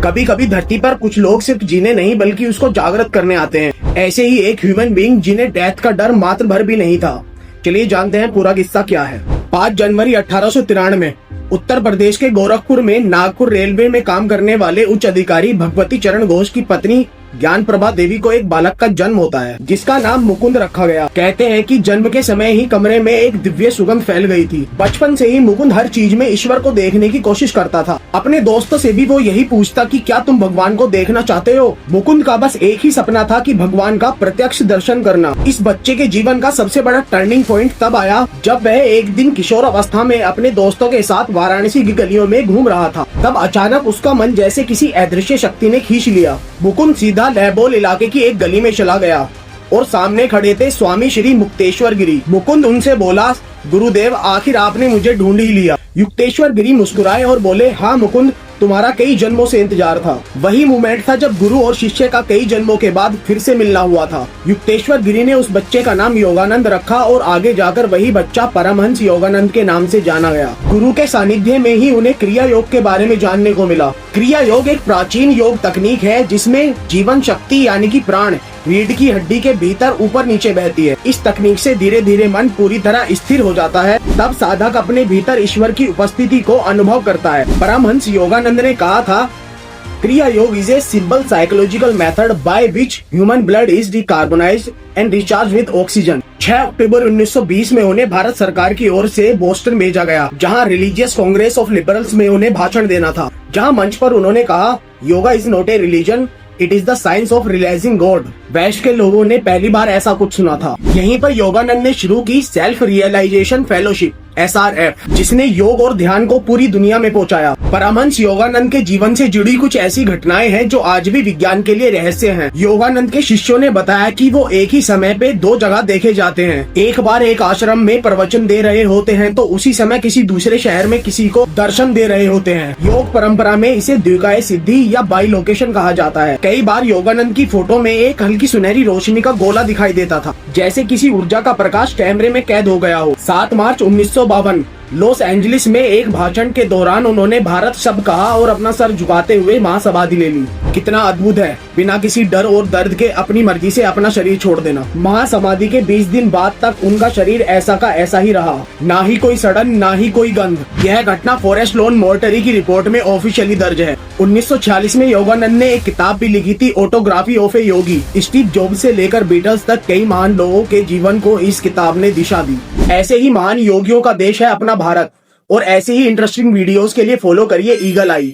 कभी कभी धरती पर कुछ लोग सिर्फ जीने नहीं बल्कि उसको जागृत करने आते हैं। ऐसे ही एक ह्यूमन बीइंग जिन्हें डेथ का डर मात्र भर भी नहीं था। चलिए जानते हैं पूरा किस्सा क्या है। 5 जनवरी 1893 उत्तर प्रदेश के गोरखपुर में नागपुर रेलवे में काम करने वाले उच्च अधिकारी भगवती चरण घोष की पत्नी ज्ञान प्रभा देवी को एक बालक का जन्म होता है जिसका नाम मुकुंद रखा गया। कहते हैं कि जन्म के समय ही कमरे में एक दिव्य सुगंध फैल गई थी। बचपन से ही मुकुंद हर चीज में ईश्वर को देखने की कोशिश करता था। अपने दोस्तों से भी वो यही पूछता कि क्या तुम भगवान को देखना चाहते हो। मुकुंद का बस एक ही सपना था कि भगवान का प्रत्यक्ष दर्शन करना। इस बच्चे के जीवन का सबसे बड़ा टर्निंग पॉइंट तब आया जब वह एक दिन किशोर अवस्था में अपने दोस्तों के साथ वाराणसी की गलियों में घूम रहा था। तब अचानक उसका मन जैसे किसी अदृश्य शक्ति ने खींच लिया। मुकुंद सीधा लहबोल इलाके की एक गली में चला गया और सामने खड़े थे स्वामी श्री मुक्तेश्वर गिरी। मुकुंद उनसे बोला, गुरुदेव आखिर आपने मुझे ढूंढ ही लिया। युक्तेश्वर गिरी मुस्कुराए और बोले, हाँ मुकुंद, तुम्हारा कई जन्मों से इंतजार था। वही मोमेंट था जब गुरु और शिष्य का कई जन्मों के बाद फिर से मिलना हुआ था। युक्तेश्वर गिरी ने उस बच्चे का नाम योगानंद रखा और आगे जाकर वही बच्चा परमहंस योगानंद के नाम से जाना गया। गुरु के सानिध्य में ही उन्हें क्रिया योग के बारे में जानने को मिला। क्रिया योग एक प्राचीन योग तकनीक है जिसमें जीवन शक्ति यानी कि प्राण रीढ़ की हड्डी के भीतर ऊपर नीचे बहती है। इस तकनीक से धीरे धीरे मन पूरी तरह स्थिर हो जाता है। तब साधक अपने भीतर ईश्वर की उपस्थिति को अनुभव करता है। परमहंस योगानंद ने कहा था, Kriya Yoga is a simple psychological method by which human blood is decarbonised and recharge with oxygen. 6 October 1920 में उन्हें भारत सरकार की ओर से बोस्टन भेजा गया, जहां रिलीजियस कांग्रेस ऑफ लिबरल्स में उन्हें भाषण देना था। जहां मंच पर उन्होंने कहा, yoga is not a religion, it is the science of realising God. वैश्य के लोगों ने पहली बार ऐसा कुछ सुना था। यहीं पर योगानंद ने शुरू की सेल्फ रियलाइजेशन फेलोशिप SRF, जिसने योग और ध्यान को पूरी दुनिया में पहुंचाया। परमहंस योगानंद के जीवन से जुड़ी कुछ ऐसी घटनाएं हैं जो आज भी विज्ञान के लिए रहस्य हैं। योगानंद के शिष्यों ने बताया कि वो एक ही समय पे 2 जगह देखे जाते हैं। एक बार एक आश्रम में प्रवचन दे रहे होते हैं तो उसी समय किसी दूसरे शहर में किसी को दर्शन दे रहे होते हैं। योग परंपरा में इसे द्विकाय सिद्धि या बाइलोकेशन कहा जाता है। कई बार योगानंद की फोटो में एक हल्की सुनहरी रोशनी का गोला दिखाई देता था, जैसे किसी ऊर्जा का प्रकाश कैमरे में कैद हो गया हो। 7 मार्च 1952 लॉस एंजलिस में एक भाषण के दौरान उन्होंने भारत शब्द कहा और अपना सर झुकाते हुए महासमाधि ले ली। कितना अद्भुत है, बिना किसी डर और दर्द के अपनी मर्जी से अपना शरीर छोड़ देना। महासमाधि के 20 दिन बाद तक उनका शरीर ऐसा का ऐसा ही रहा, ना ही कोई सड़न ना ही कोई गंध। यह घटना फॉरेस्ट लॉन मोर्टरी की रिपोर्ट में ऑफिशियली दर्ज है। 1946 में योगानंद ने एक किताब भी लिखी थी, autography of A Yogi. Steve jobs से लेकर बीटल्स तक कई महान लोगों के जीवन को इस किताब ने दिशा दी। ऐसे ही महान योगियों का देश है अपना भारत, और ऐसे ही इंटरेस्टिंग वीडियोस के लिए फॉलो करिए ईगल आई।